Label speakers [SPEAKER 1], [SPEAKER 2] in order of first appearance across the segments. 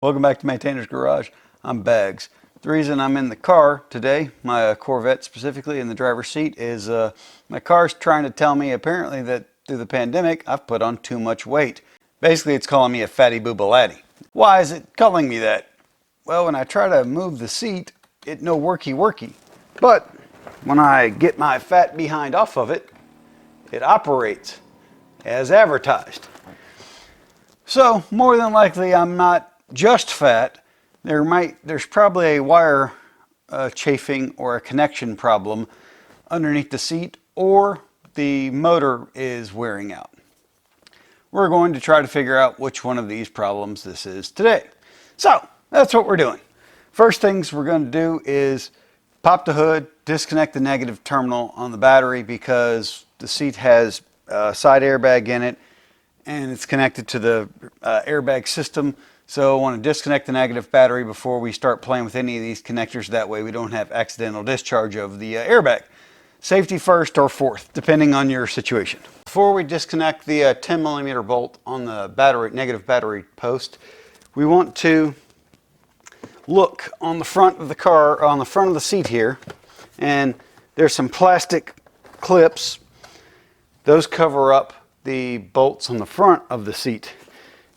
[SPEAKER 1] Welcome back to Maintainer's Garage. I'm Bags. The reason I'm in the car today, my Corvette specifically in the driver's seat, is my car's trying to tell me apparently that through the pandemic I've put on too much weight. Basically it's calling me a fatty booba laddie. Why is it calling me that? Well, when I try to move the seat, it no worky. But when I get my fat behind off of it, it operates as advertised. So more than likely I'm not just fat. There's probably a wire chafing or a connection problem underneath the seat, or the motor is wearing out. We're going to try to figure out which one of these problems this is today. So that's what we're doing. First things we're going to do is pop the hood, disconnect the negative terminal on the battery because the seat has a side airbag in it and it's connected to the airbag system. So I want to disconnect the negative battery before we start playing with any of these connectors. That way we don't have accidental discharge of the airbag. Safety first or fourth, depending on your situation. Before we disconnect the 10mm bolt on the negative battery post, we want to look on the front of the car, on the front of the seat here, and there's some plastic clips. Those cover up the bolts on the front of the seat.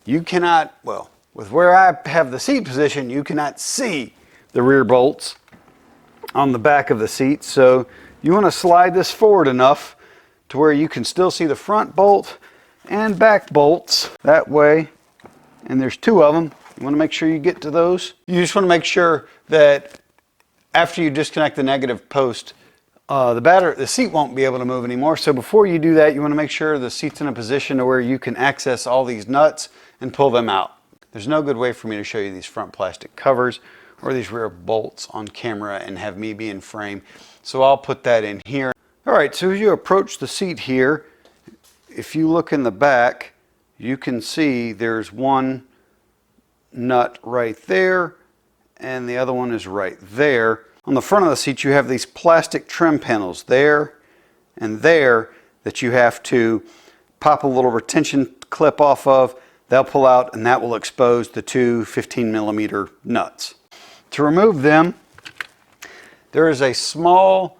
[SPEAKER 1] You cannot, well, with where I have the seat position, you cannot see the rear bolts on the back of the seat. So you want to slide this forward enough to where you can still see the front bolt and back bolts that way. And there's two of them. You want to make sure you get to those. You just want to make sure that after you disconnect the negative post, the seat won't be able to move anymore. So before you do that, you want to make sure the seat's in a position to where you can access all these nuts and pull them out. There's no good way for me to show you these front plastic covers or these rear bolts on camera and have me be in frame. So I'll put that in here. All right, so as you approach the seat here, if you look in the back, you can see there's one nut right there and the other one is right there. On the front of the seat, you have these plastic trim panels there and there that you have to pop a little retention clip off of. They'll pull out and that will expose the two 15mm nuts. To remove them, there is a small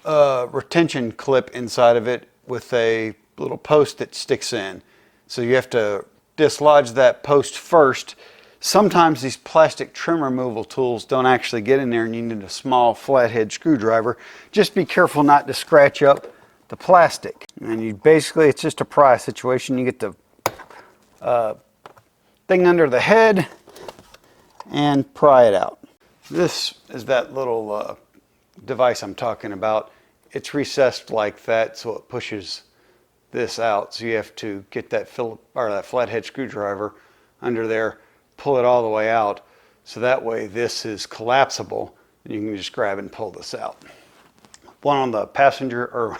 [SPEAKER 1] retention clip inside of it with a little post that sticks in. So you have to dislodge that post first. Sometimes these plastic trim removal tools don't actually get in there and you need a small flathead screwdriver. Just be careful not to scratch up the plastic. And basically it's just a pry situation. You get the thing under the head and pry it out. This is that little device I'm talking about. It's recessed like that so it pushes this out. So you have to get that flathead screwdriver under there, pull it all the way out, so that way this is collapsible and you can just grab and pull this out. One on the passenger, or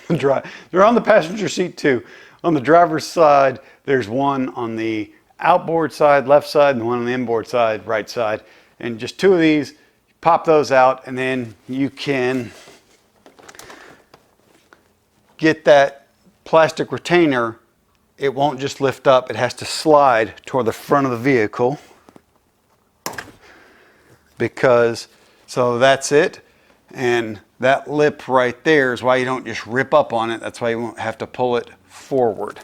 [SPEAKER 1] they're on the passenger seat too. On the driver's side, there's one on the outboard side, left side, and one on the inboard side, right side. And just two of these, pop those out, and then you can get that plastic retainer. It won't just lift up, it has to slide toward the front of the vehicle. So that's it. And that lip right there is why you don't just rip up on it. That's why you won't have to pull it forward.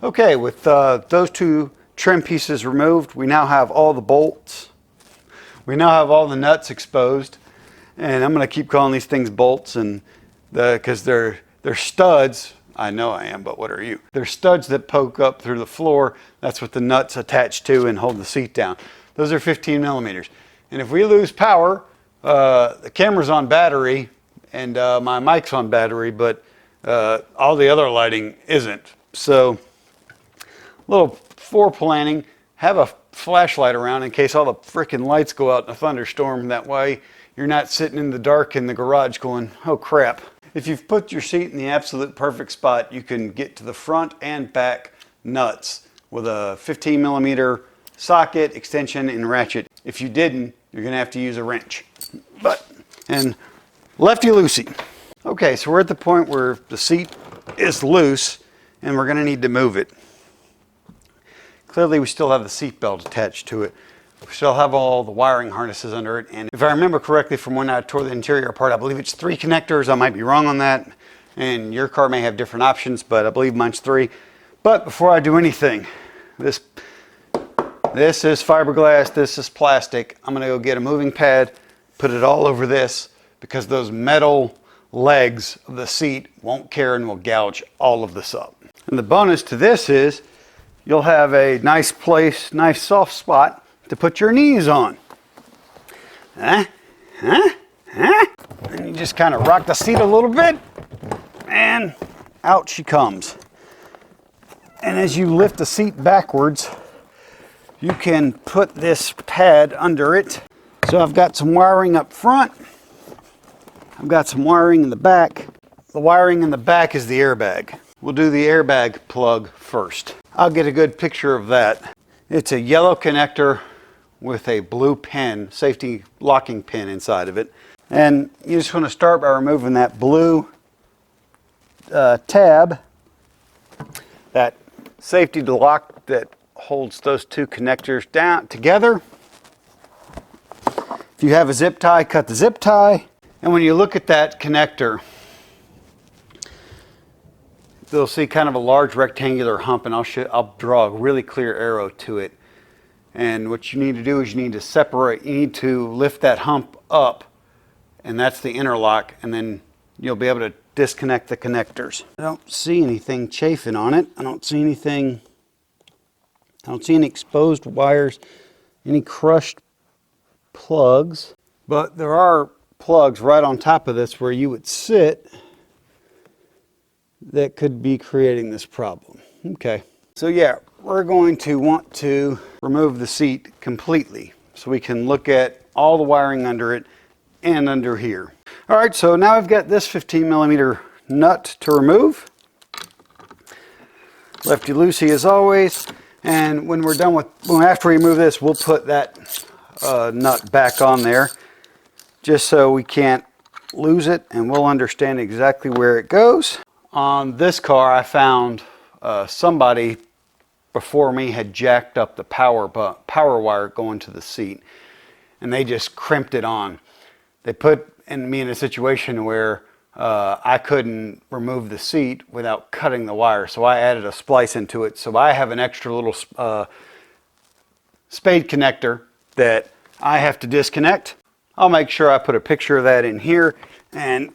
[SPEAKER 1] Okay, with those two trim pieces removed, we now have all the bolts. We now have all the nuts exposed. And I'm going to keep calling these things bolts because they're studs. I know I am, but what are you? They're studs that poke up through the floor. That's what the nuts attach to and hold the seat down. Those are 15mm. And if we lose power, the camera's on battery and my mic's on battery, but all the other lighting isn't. So a little foreplanning, have a flashlight around in case all the freaking lights go out in a thunderstorm. That way you're not sitting in the dark in the garage going, oh crap. If you've put your seat in the absolute perfect spot, you can get to the front and back nuts with a 15mm socket, extension, and ratchet. If you didn't, you're going to have to use a wrench. And lefty-loosey. Okay, so we're at the point where the seat is loose and we're going to need to move it. Clearly we still have the seat belt attached to it. We still have all the wiring harnesses under it. And if I remember correctly from when I tore the interior apart, I believe it's 3 connectors. I might be wrong on that. And your car may have different options, but I believe mine's 3. But before I do anything, this is fiberglass, this is plastic. I'm gonna go get a moving pad, put it all over this, because those metal legs of the seat won't care and will gouge all of this up. And the bonus to this is you'll have a nice place, nice soft spot to put your knees on. And you just kind of rock the seat a little bit, and out she comes. And as you lift the seat backwards, you can put this pad under it. So I've got some wiring up front. I've got some wiring in the back. The wiring in the back is the airbag. We'll do the airbag plug first. I'll get a good picture of that. It's a yellow connector with a blue pin, safety locking pin inside of it. And you just want to start by removing that blue tab, that safety lock that holds those 2 connectors down together. If you have a zip tie, cut the zip tie. And when you look at that connector, you'll see kind of a large rectangular hump, and I'll draw a really clear arrow to it. And what you need to do is you need to lift that hump up, and that's the interlock, and then you'll be able to disconnect the connectors. I don't see anything chafing on it. I don't see any exposed wires, any crushed plugs, but there are plugs right on top of this where you would sit that could be creating this problem. Okay, so yeah, we're going to want to remove the seat completely so we can look at all the wiring under it and under here. All right, so now I've got this 15mm nut to remove. Lefty loosey as always. And when we're done after we remove this, we'll put that nut back on there just so we can't lose it, and we'll understand exactly where it goes. On this car, I found somebody before me had jacked up the power wire going to the seat, and they just crimped it on. They put me in a situation where I couldn't remove the seat without cutting the wire, so I added a splice into it. So I have an extra little spade connector that I have to disconnect. I'll make sure I put a picture of that in here. And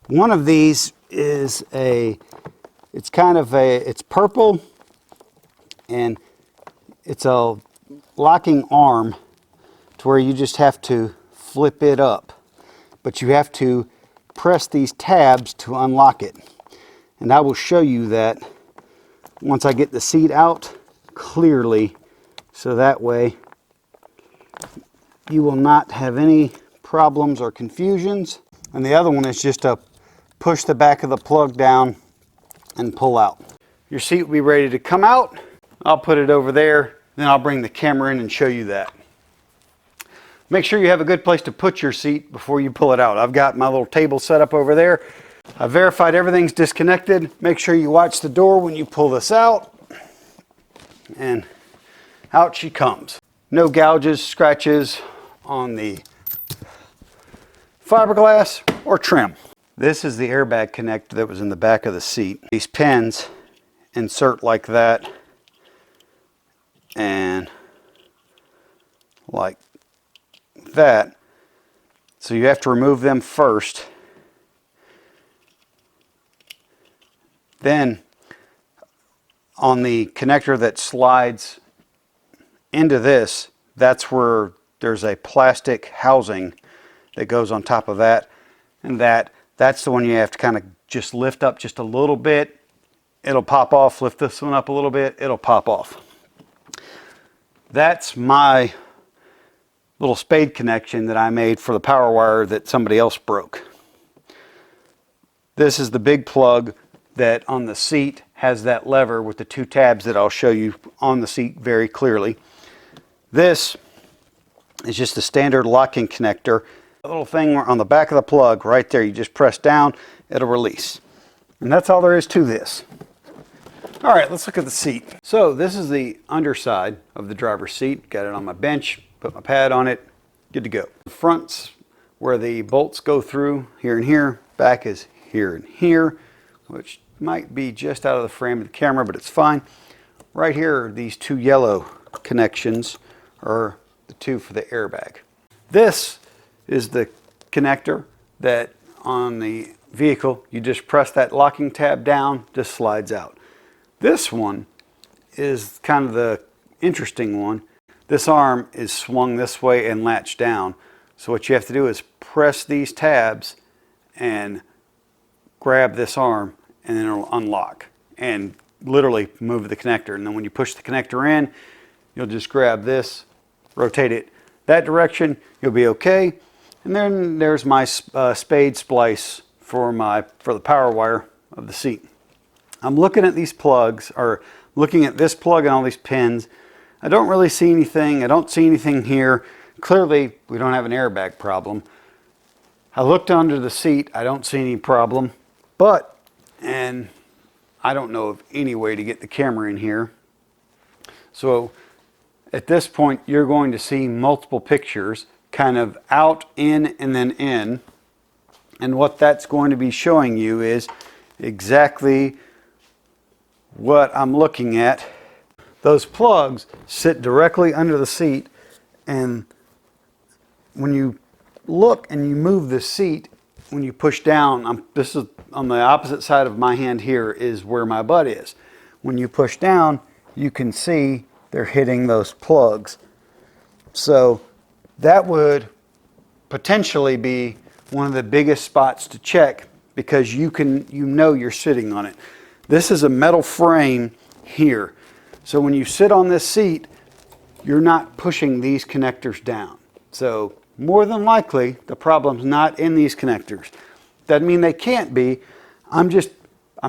[SPEAKER 1] one of these is it's purple, and it's a locking arm to where you just have to flip it up. But you have to press these tabs to unlock it. And I will show you that once I get the seat out clearly, so that way you will not have any problems or confusions. And the other one is just to push the back of the plug down and pull out. Your seat will be ready to come out. I'll put it over there, then I'll bring the camera in and show you that. Make sure you have a good place to put your seat before you pull it out. I've got my little table set up over there. I verified everything's disconnected. Make sure you watch the door when you pull this out. And out she comes. No gouges, scratches on the fiberglass or trim. This is the airbag connector that was in the back of the seat. These pins insert like that and like that. So you have to remove them first. Then on the connector that slides into this, that's where there's a plastic housing that goes on top of that, and that's the one you have to kind of just lift up just a little bit. It'll pop off. Lift this one up a little bit, it'll pop off. That's my little spade connection that I made for the power wire that somebody else broke. This is the big plug that on the seat has that lever with the 2 tabs that I'll show you on the seat very clearly. This is just a standard locking connector. A little thing on the back of the plug right there, you just press down, it'll release. And that's all there is to this. All right, let's look at the seat. So this is the underside of the driver's seat. Got it on my bench, put my pad on it, good to go. The front's where the bolts go through, here and here. Back is here and here, which might be just out of the frame of the camera, but it's fine. Right here are these two yellow connections, are the two for the airbag. This is the connector that on the vehicle, you just press that locking tab down, just slides out. This one is kind of the interesting one. This arm is swung this way and latched down. So what you have to do is press these tabs and grab this arm, and then it'll unlock and literally move the connector. And then when you push the connector in, you'll just grab this, rotate it that direction, you'll be okay. And then there's my spade splice for the power wire of the seat. I'm looking at these plugs, or looking at this plug and all these pins. I don't really see anything. I don't see anything here. Clearly, we don't have an airbag problem. I looked under the seat. I don't see any problem. And I don't know of any way to get the camera in here. So at this point, you're going to see multiple pictures, kind of out, in, and then in. And what that's going to be showing you is exactly what I'm looking at. Those plugs sit directly under the seat, and when you look and you move the seat, when you push down, this is on the opposite side of my hand here is where my butt is. When you push down, you can see they're hitting those plugs. So that would potentially be one of the biggest spots to check, because you know you're sitting on it. This is a metal frame here. So when you sit on this seat, you're not pushing these connectors down. So more than likely, the problem's not in these connectors. Doesn't mean they can't be. I'm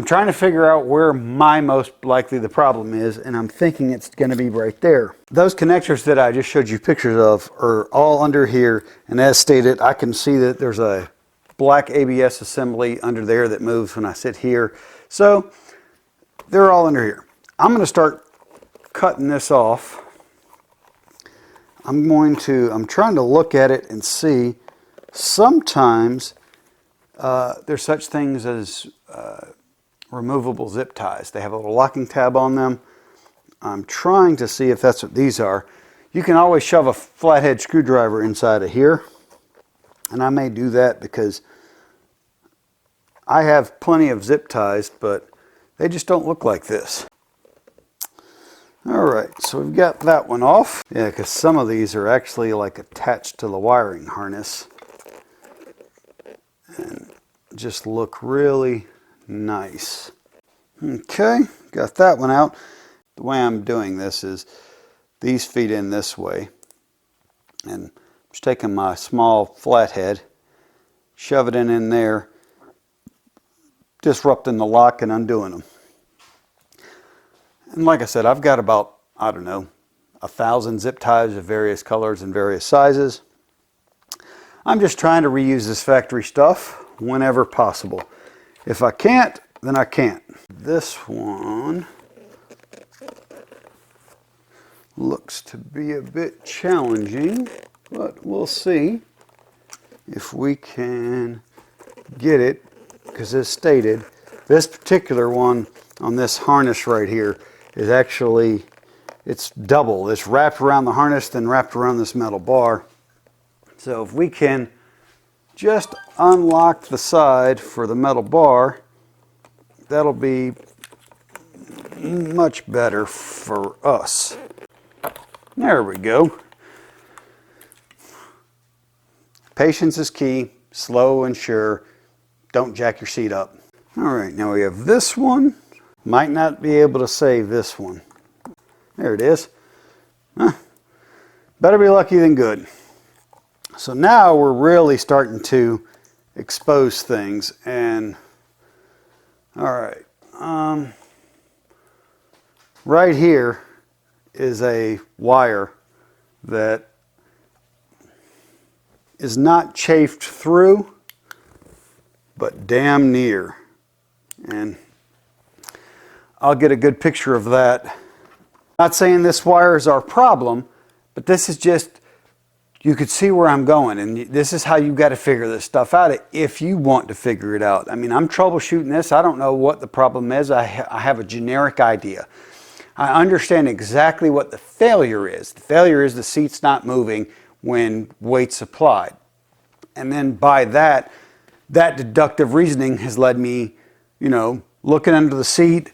[SPEAKER 1] trying to figure out where most likely the problem is, and I'm thinking it's going to be right there. Those connectors that I just showed you pictures of are all under here, and as stated, I can see that there's a black ABS assembly under there that moves when I sit here. So they're all under here. I'm going to start cutting this off. I'm trying to look at it and see. Sometimes there's such things as removable zip ties. They have a little locking tab on them. I'm trying to see if that's what these are. You can always shove a flathead screwdriver inside of here, and I may do that because I have plenty of zip ties, but they just don't look like this. All right, so we've got that one off. Yeah, because some of these are actually like attached to the wiring harness and just look really nice. Okay, got that one out. The way I'm doing this is these feed in this way, and I'm just taking my small flathead, shove it in there, disrupting the lock and undoing them. And like I said, I've got about, I don't know, 1,000 zip ties of various colors and various sizes. I'm just trying to reuse this factory stuff whenever possible. If I can't, then I can't. This one looks to be a bit challenging, but we'll see if we can get it, because as stated, this particular one on this harness right here is actually, it's double. It's wrapped around the harness, then wrapped around this metal bar. So if we can just unlock the side for the metal bar, that'll be much better for us. There we go. Patience is key, slow and sure. Don't jack your seat up. All right, now we have this one. Might not be able to save this one. There it is. Huh. Better be lucky than good. So now we're really starting to expose things. And all right, right here is a wire that is not chafed through, but damn near. And I'll get a good picture of that. Not saying this wire is our problem, but this is just, you could see where I'm going, and this is how you got to figure this stuff out if you want to figure it out. I mean, I'm troubleshooting this. I don't know what the problem is. I have a generic idea. I understand exactly what the failure is. The failure is the seat's not moving when weight's applied. And then by that deductive reasoning has led me, you know, looking under the seat,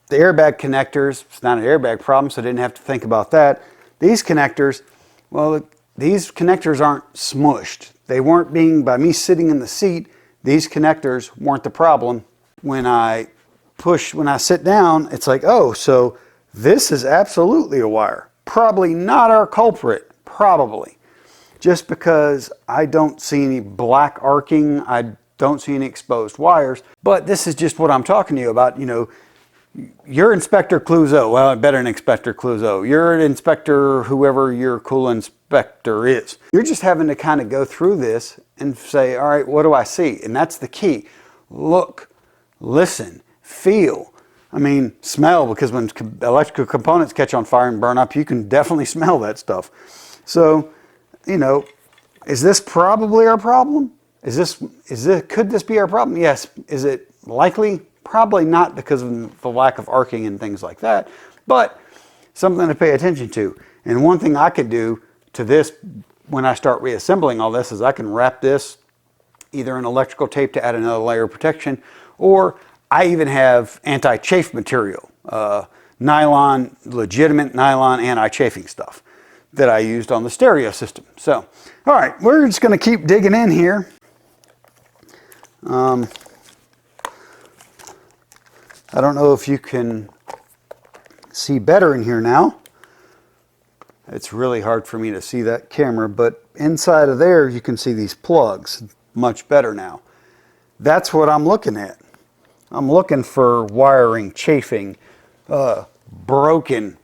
[SPEAKER 1] the airbag connectors, it's not an airbag problem, so I didn't have to think about that. These connectors, well, these connectors aren't smushed. They weren't being, by me sitting in the seat, these connectors weren't the problem. When I sit down, it's like, oh, so this is absolutely a wire. Probably not our culprit, probably. Just because I don't see any black arcing, I don't see any exposed wires, but this is just what I'm talking to you about. You know, you're Inspector Clouseau. Well, I better than Inspector Clouseau. You're an inspector, whoever your cool inspector is. You're just having to kind of go through this and say, all right, what do I see? And that's the key. Look, listen, feel. I mean, smell, because when electrical components catch on fire and burn up, you can definitely smell that stuff. So, you know, is this probably our problem? Could this be our problem? Yes. Is it likely? Probably not, because of the lack of arcing and things like that, but something to pay attention to. And one thing I could do to this when I start reassembling all this is I can wrap this either in electrical tape to add another layer of protection, or I even have anti-chafe material, nylon, legitimate nylon anti-chafing stuff that I used on the stereo system. So, all right, we're just going to keep digging in here. I don't know if you can see better in here now. It's really hard for me to see that camera, but inside of there you can see these plugs much better now. That's what I'm looking at. I'm looking for wiring, chafing, broken,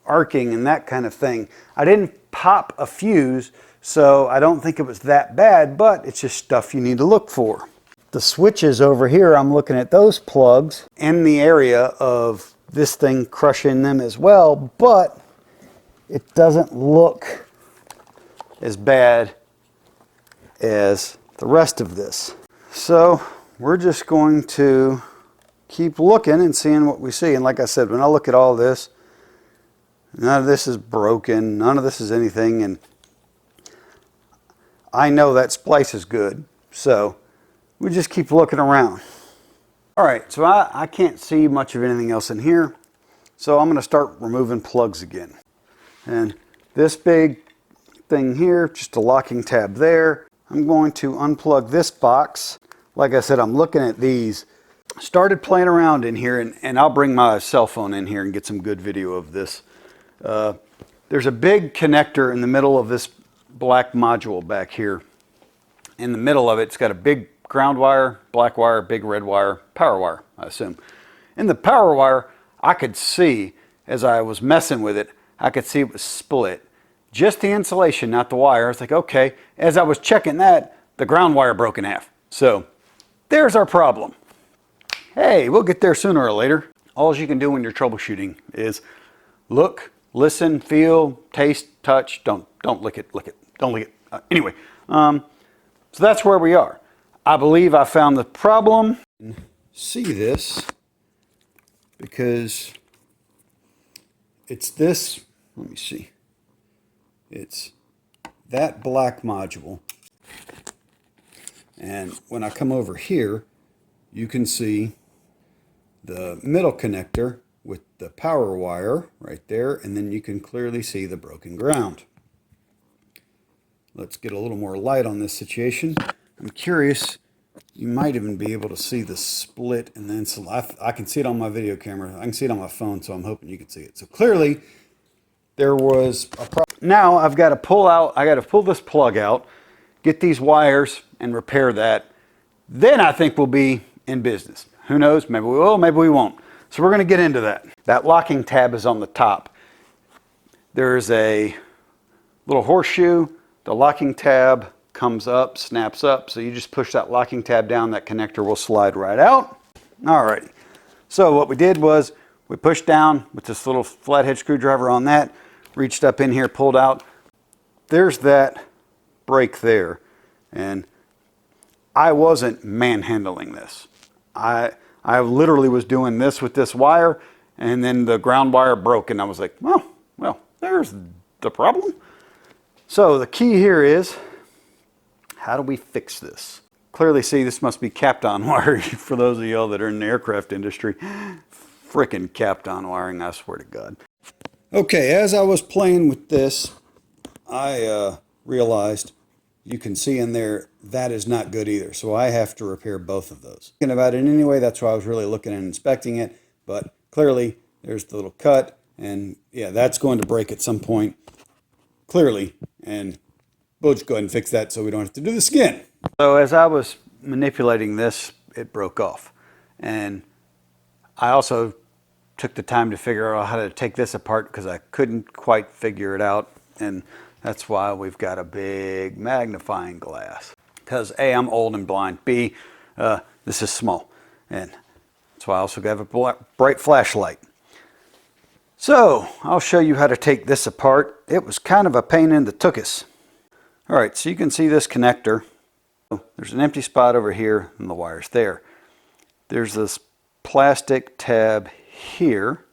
[SPEAKER 1] arcing, and that kind of thing. I didn't pop a fuse, so I don't think it was that bad, but it's just stuff you need to look for. The switches over here, I'm looking at those plugs in the area of this thing crushing them as well, but it doesn't look as bad as the rest of this. So we're just going to keep looking and seeing what we see. And like I said, when I look at all this, none of this is broken, none of this is anything, and I know that splice is good, so we just keep looking around. All right, so I can't see much of anything else in here, so I'm going to start removing plugs again. And this big thing here, just a locking tab there. I'm going to unplug this box. Like I said, I'm looking at these. Started playing around in here, and I'll bring my cell phone in here and get some good video of this. There's a big connector in the middle of this black module back here. In the middle of it, it's got a big ground wire, black wire, big red wire, power wire, I assume. In the power wire, I could see, as I was messing with it, I could see it was split. Just the insulation, not the wire. I was like, okay. As I was checking that, the ground wire broke in half. So there's our problem. Hey, we'll get there sooner or later. All you can do when you're troubleshooting is look, listen, feel, taste, touch. Don't lick it, don't lick it. Anyway, so that's where we are. I believe I found the problem. See this because it's this, let me see. It's that black module. And when I come over here, you can see the middle connector with the power wire right there, and then you can clearly see the broken ground. Let's get a little more light on this situation. I'm curious, you might even be able to see the split, and then so I can see it on my video camera. I can see it on my phone, so I'm hoping you can see it. So clearly, there was a problem. Now I've got to pull this plug out, get these wires, and repair that. Then I think we'll be in business. Who knows? Maybe we will, maybe we won't. So we're going to get into that. That locking tab is on the top. There's a little horseshoe. The locking tab comes up, snaps up. So you just push that locking tab down, that connector will slide right out. Alrighty. So what we did was we pushed down with this little flathead screwdriver on that, reached up in here, pulled out. There's that brake there. And I wasn't manhandling this. I literally was doing this with this wire, and then the ground wire broke, and I was like, well, there's the problem. So the key here is, how do we fix this? Clearly see this must be Kapton wire for those of y'all that are in the aircraft industry. Frickin' Kapton wiring, I swear to God. Okay, as I was playing with this, I realized you can see in there that is not good either. So I have to repair both of those. Thinking about it anyway, that's why I was really looking and inspecting it. But clearly there's the little cut, and yeah, that's going to break at some point. Clearly, and we'll just go ahead and fix that so we don't have to do this again. So as I was manipulating this, it broke off. And I also took the time to figure out how to take this apart because I couldn't quite figure it out. And that's why we've got a big magnifying glass. Because A, I'm old and blind. B, this is small. And that's why I also have a bright flashlight. So I'll show you how to take this apart. It was kind of a pain in the tuchus. All right, so you can see this connector. There's an empty spot over here and the wire's there. There's this plastic tab here.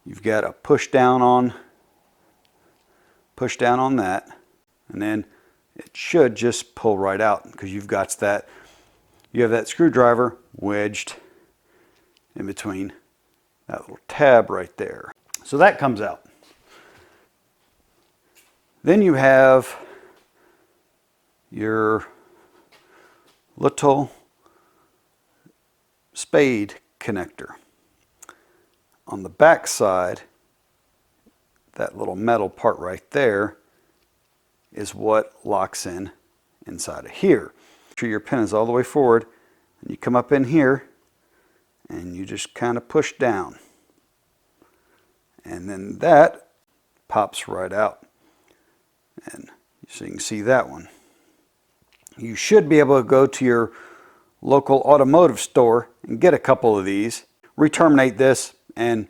[SPEAKER 1] You've got to push down on that, and then it should just pull right out because you have that screwdriver wedged in between that little tab right there. So that comes out. Then you have your little spade connector. On the back side, that little metal part right there is what locks in inside of here. Make sure your pin is all the way forward, and you come up in here and you just kind of push down, and then that pops right out. And so you can see that one. You should be able to go to your local automotive store and get a couple of these, re-terminate this, and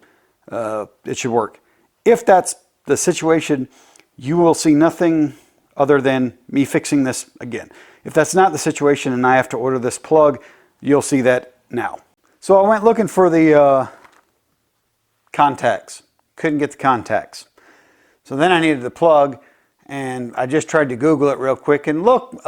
[SPEAKER 1] it should work. If that's the situation, you will see nothing other than me fixing this again. If that's not the situation and I have to order this plug, you'll see that now. So I went looking for the contacts. Couldn't get the contacts. So then I needed the plug, and I just tried to Google it real quick, and look,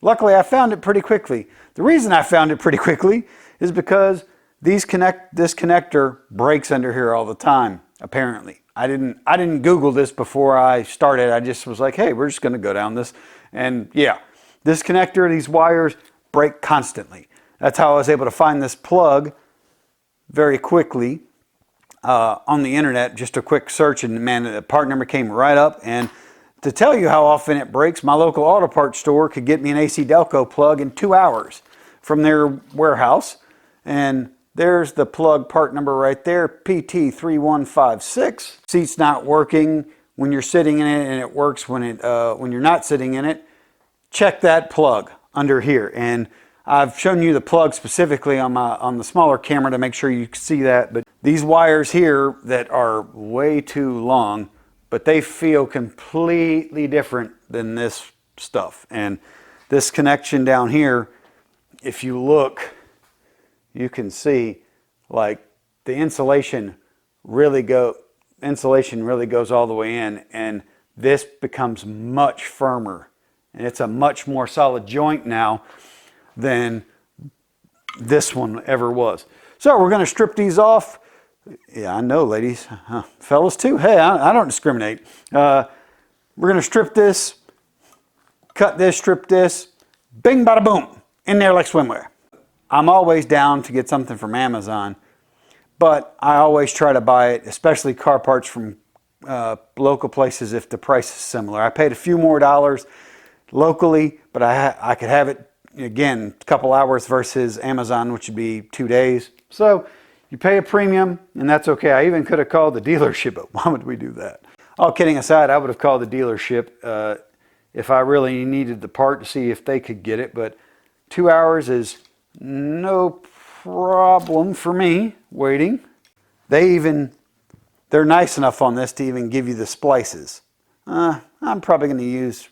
[SPEAKER 1] luckily I found it pretty quickly. The reason I found it pretty quickly is because this connector breaks under here all the time, apparently. I didn't Google this before I started. I just was like, hey, we're just going to go down this. And yeah, this connector, these wires break constantly. That's how I was able to find this plug very quickly on the internet. Just a quick search, and man, the part number came right up. And to tell you how often it breaks, my local auto parts store could get me an AC DELCO plug in 2 hours from their warehouse. And there's the plug part number right there, PT3156. Seat's not working when you're sitting in it, and it works when you're not sitting in it. Check that plug under here. And I've shown you the plug specifically on the smaller camera to make sure you can see that. But these wires here that are way too long, but they feel completely different than this stuff. And this connection down here, if you look, you can see like the insulation really goes all the way in, and this becomes much firmer, and it's a much more solid joint now than this one ever was. So we're going to strip these off. Yeah, I know, ladies, fellas too. Hey, I don't discriminate. We're going to strip this, cut this, strip this, bing, bada, boom, in there like swimwear. I'm always down to get something from Amazon, but I always try to buy it, especially car parts, from local places if the price is similar. I paid a few more dollars locally, but I could have it, again, a couple hours versus Amazon, which would be 2 days. So you pay a premium, and that's okay. I even could have called the dealership, but why would we do that? All kidding aside, I would have called the dealership if I really needed the part to see if they could get it, but 2 hours is no problem for me waiting. They're nice enough on this to even give you the splices. I'm probably going to use,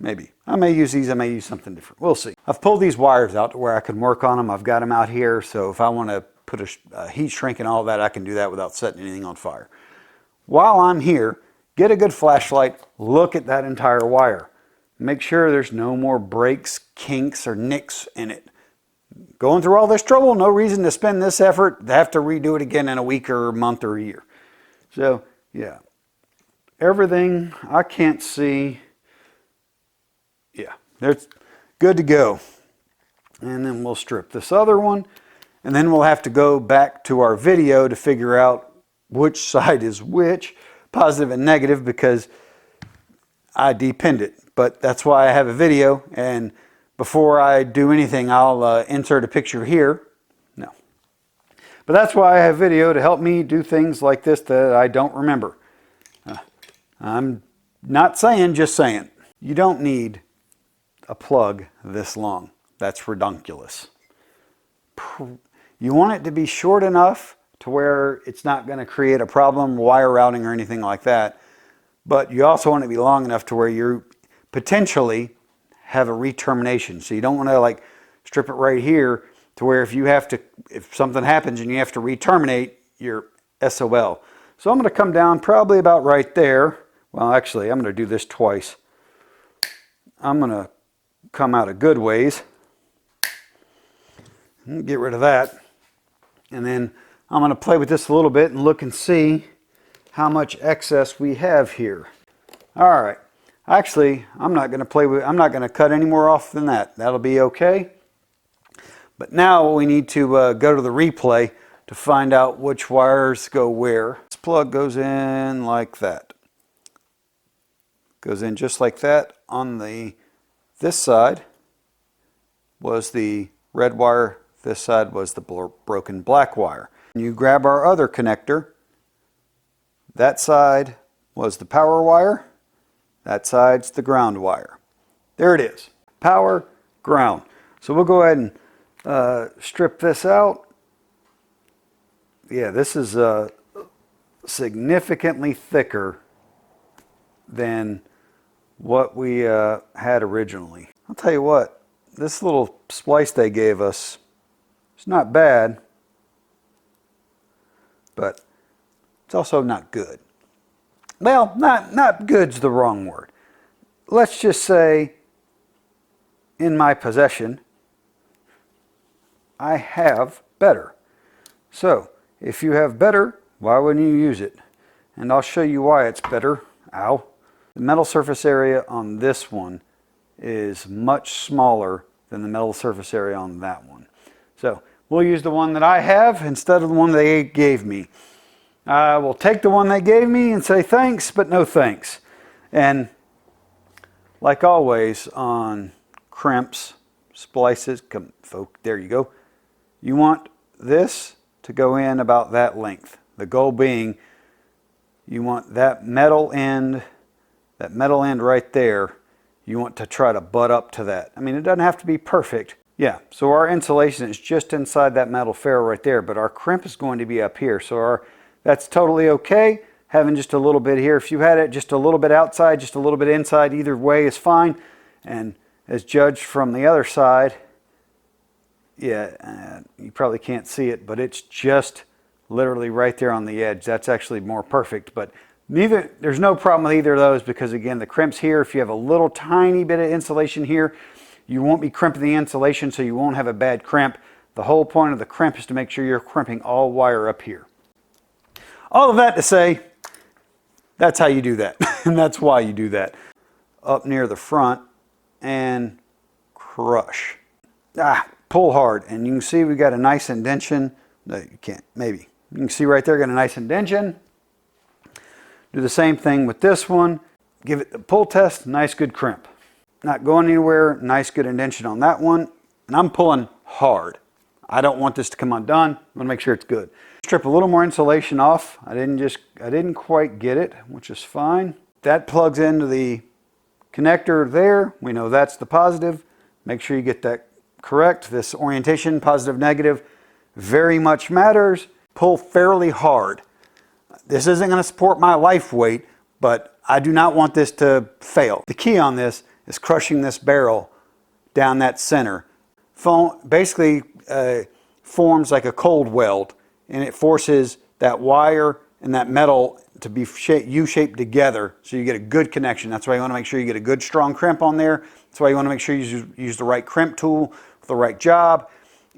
[SPEAKER 1] I may use these, I may use something different. We'll see. I've pulled these wires out to where I can work on them. I've got them out here, so if I want to put a heat shrink and all that, I can do that without setting anything on fire. While I'm here, get a good flashlight, look at that entire wire. Make sure there's no more breaks, kinks, or nicks in it. Going through all this trouble, no reason to spend this effort to have to redo it again in a week or a month or a year. So, yeah. Everything I can't see, yeah, that's good to go. And then we'll strip this other one, and then we'll have to go back to our video to figure out which side is which, positive and negative, because I depinned it. But that's why I have a video, and before I do anything, I'll insert a picture here. No. But that's why I have video, to help me do things like this that I don't remember. I'm not saying, just saying. You don't need a plug this long. That's redunculous. You want it to be short enough to where it's not going to create a problem, wire routing or anything like that. But you also want it to be long enough to where you potentially have a re-termination. So you don't want to like strip it right here to where if something happens and you have to re-terminate, you're SOL. So I'm going to come down probably about right there. Well, actually, I'm going to do this twice. I'm going to come out a good ways. Get rid of that. And then I'm going to play with this a little bit and look and see how much excess we have here. All right. Actually, I'm not going to cut any more off than that. That'll be okay. But now we need to go to the replay to find out which wires go where. This plug goes in like that. Goes in just like that. On this side was the red wire. This side was the broken black wire. You grab our other connector. That side was the power wire. That side's the ground wire. There it is. Power, ground. So we'll go ahead and strip this out. Yeah, this is significantly thicker than what we had originally. I'll tell you what, this little splice they gave us, it's not bad, but it's also not good. Well, not good's the wrong word. Let's just say, in my possession, I have better. So, if you have better, why wouldn't you use it? And I'll show you why it's better. Ow. The metal surface area on this one is much smaller than the metal surface area on that one. So, we'll use the one that I have instead of the one they gave me. I will take the one they gave me and say thanks, but no thanks. And like always on crimps, splices, there you go. You want this to go in about that length. The goal being, you want that metal end right there, you want to try to butt up to that. I mean, it doesn't have to be perfect. Yeah, so our insulation is just inside that metal ferrule right there, but our crimp is going to be up here. So that's totally okay, having just a little bit here. If you had it just a little bit outside, just a little bit inside, either way is fine. And as judged from the other side, yeah, you probably can't see it, but it's just literally right there on the edge. That's actually more perfect, but there's no problem with either of those because, again, the crimp's here. If you have a little tiny bit of insulation here, you won't be crimping the insulation, so you won't have a bad crimp. The whole point of the crimp is to make sure you're crimping all wire up here. All of that to say, that's how you do that, and that's why you do that. Up near the front and crush. Pull hard, and you can see we got a nice indentation. No, you can't, maybe. You can see right there, got a nice indentation. Do the same thing with this one. Give it the pull test, nice good crimp. Not going anywhere, nice good indentation on that one. And I'm pulling hard. I don't want this to come undone. I want to make sure it's good. Strip a little more insulation off. I didn't quite get it, which is fine. That plugs into the connector there. We know that's the positive. Make sure you get that correct. This orientation, positive, negative, very much matters. Pull fairly hard. This isn't going to support my life weight, but I do not want this to fail. The key on this is crushing this barrel down that center. Basically forms like a cold weld, and it forces that wire and that metal to be U-shaped together so you get a good connection. That's why you want to make sure you get a good strong crimp on there. That's why you want to make sure you use the right crimp tool for the right job,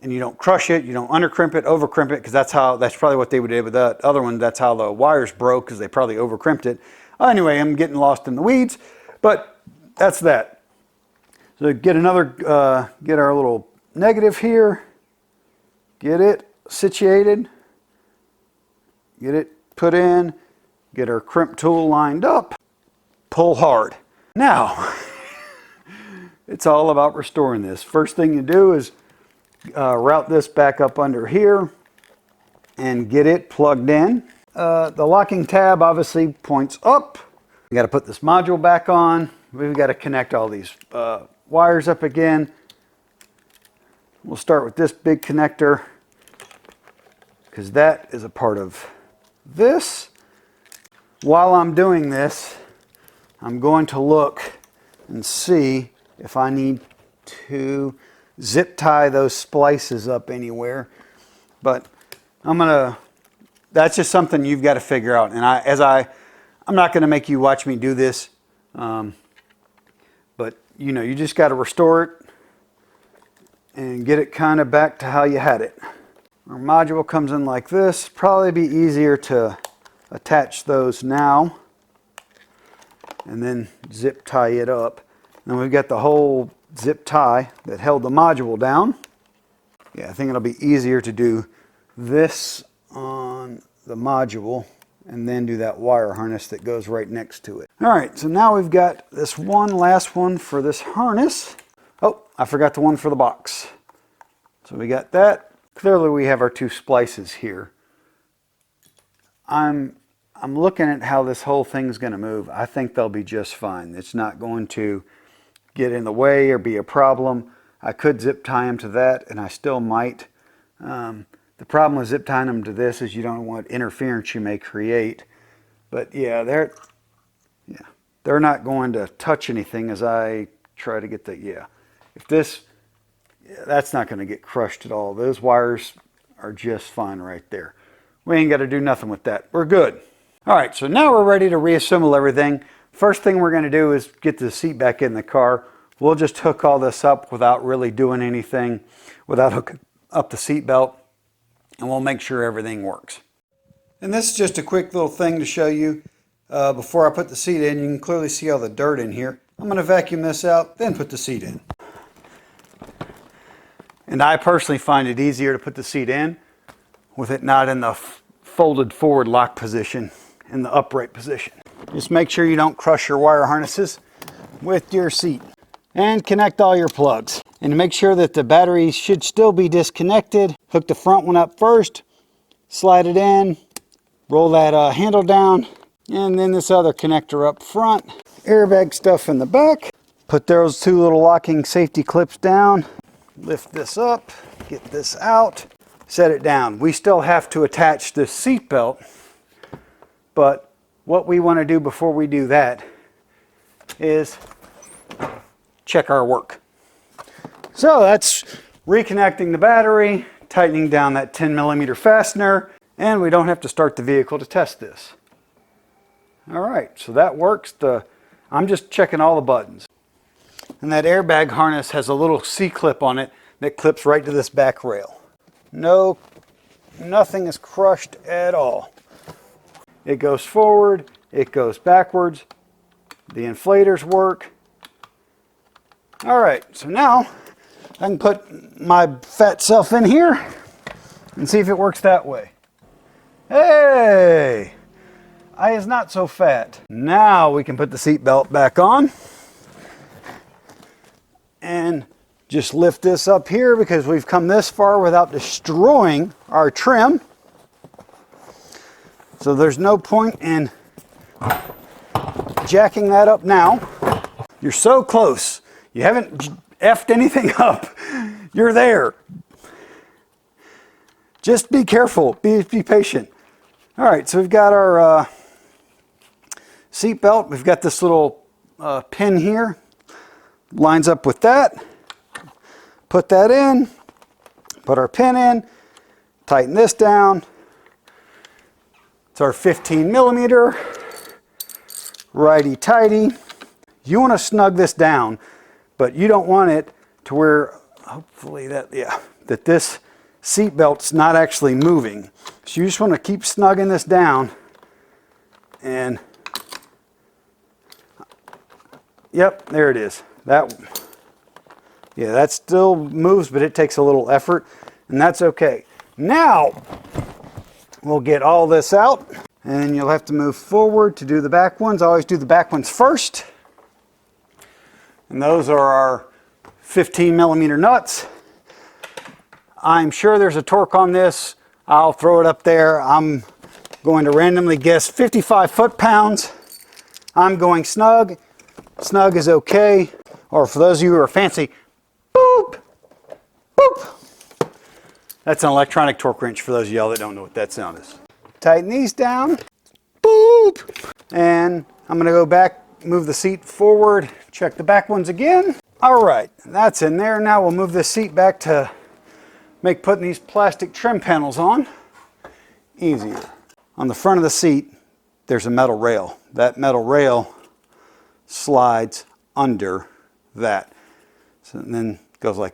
[SPEAKER 1] and you don't crush it, you don't under crimp it, over crimp it, because that's probably what they would do with that other one. That's how the wires broke, because they probably over crimped it. Anyway, I'm getting lost in the weeds, but that's that. So get our little negative here, get it situated, get it put in, get our crimp tool lined up, pull hard. Now, it's all about restoring this. First thing you do is route this back up under here and get it plugged in. The locking tab obviously points up. We got to put this module back on. We've got to connect all these wires up again. We'll start with this big connector because that is a part of this. While I'm doing this, I'm going to look and see if I need to zip tie those splices up anywhere. But that's just something you've got to figure out. And I'm not going to make you watch me do this, but you just got to restore it and get it kind of back to how you had it. Our module comes in like this. Probably be easier to attach those now and then zip tie it up. And we've got the whole zip tie that held the module down. Yeah, I think it'll be easier to do this on the module and then do that wire harness that goes right next to it. All right, so now we've got this last one for this harness. Oh, I forgot the one for the box. So we got that. Clearly we have our two splices here. I'm looking at how this whole thing's going to move. I think they'll be just fine. It's not going to get in the way or be a problem. I could zip tie them to that, and I still might. The problem with zip tying them to this is you don't know what interference you may create. But yeah, they're not going to touch anything as I try to get that's not going to get crushed at all. Those wires are just fine right there. We ain't got to do nothing with that. We're good. All right, so now we're ready to reassemble everything. First thing we're going to do is get the seat back in the car. We'll just hook all this up without really doing anything, without hooking up the seat belt, and we'll make sure everything works. And this is just a quick little thing to show you. Before I put the seat in, you can clearly see all the dirt in here. I'm going to vacuum this out, then put the seat in. And I personally find it easier to put the seat in with it not in the folded forward lock position, in the upright position. Just make sure you don't crush your wire harnesses with your seat. And connect all your plugs. And to make sure that the batteries should still be disconnected, hook the front one up first, slide it in, roll that handle down, and then this other connector up front. Airbag stuff in the back. Put those two little locking safety clips down. Lift this up, get this out, set it down. We still have to attach this seat belt, but what we want to do before we do that is check our work. So that's reconnecting the battery, tightening down that 10mm fastener, and we don't have to start the vehicle to test this. All right, so that works. I'm just checking all the buttons. And that airbag harness has a little C-clip on it that clips right to this back rail. No, nothing is crushed at all. It goes forward, it goes backwards. The inflators work. All right, so now I can put my fat self in here and see if it works that way. Hey, I is not so fat. Now we can put the seat belt back on and just lift this up here because we've come this far without destroying our trim. So there's no point in jacking that up now. You're so close. You haven't effed anything up. You're there. Just be careful, be patient. All right, so we've got our seat belt. We've got this little pin here. Lines up with that. Put that in. Put our pin in. Tighten this down. It's our 15 millimeter. Righty-tighty. You want to snug this down, but you don't want it to where, hopefully that this seat belt's not actually moving. So you just want to keep snugging this down, and yep, there it is. That still moves, but it takes a little effort, and that's okay. Now we'll get all this out, and you'll have to move forward to do the back ones. I always do the back ones first, and those are our 15 millimeter nuts. I'm sure there's a torque on this. I'll throw it up there. I'm going to randomly guess 55 foot-pounds. I'm going snug. Snug is okay. Or for those of you who are fancy, boop, boop. That's an electronic torque wrench for those of y'all that don't know what that sound is. Tighten these down, boop. And I'm gonna go back, move the seat forward, check the back ones again. All right, that's in there. Now we'll move this seat back to make putting these plastic trim panels on easier. On the front of the seat, there's a metal rail. That metal rail slides under that. So then it goes like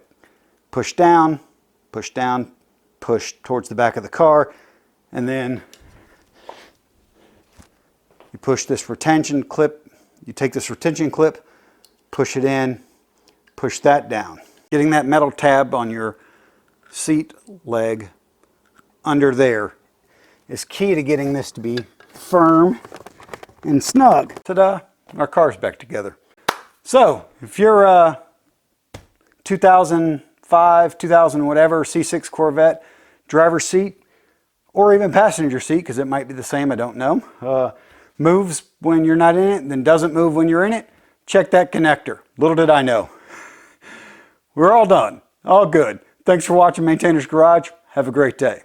[SPEAKER 1] push down, push towards the back of the car, and then you push this retention clip. You take this retention clip, push it in, push that down. Getting that metal tab on your seat leg under there is key to getting this to be firm and snug. Ta-da! Our car's back together. So if you're 2005, 2000 whatever, C6 Corvette, driver's seat, or even passenger seat, because it might be the same, I don't know, moves when you're not in it, then doesn't move when you're in it, check that connector. Little did I know. We're all done. All good. Thanks for watching Maintainer's Garage. Have a great day.